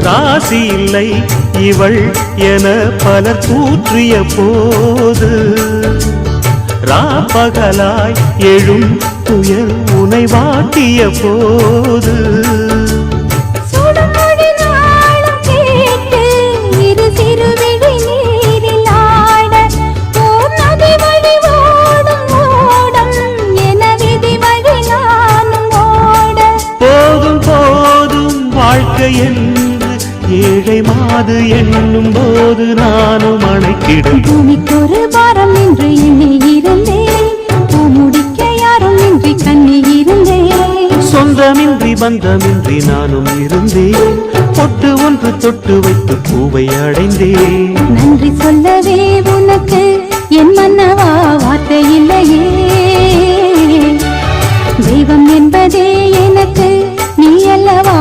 ராசி இல்லை இவள் என பலர் தூற்றிய போது ராப்பகலாய் எழும் துயர் உனை வாட்டிய போது போதும் போதும் வாழ்க்கை என்று ஏழை மாது என்னும் போது நானும் அணைக்கிடும். பூமிக்கொரு பாரம் என்று எண்ணி இருந்தேன், முடிக்க யாரும் இன்றி கண்ணி இருந்தேன். சொந்தமின்றி பந்தமின்றி நானும் இருந்தேன், பொட்டு ஒன்று தொட்டு வைத்து பூவை அடைந்தேன். நன்றி சொல்லவே உனக்கு என் மன்னவா வார்த்தை இல்லையே, தெய்வம் என்பதே எனக்கு நீ அல்லவா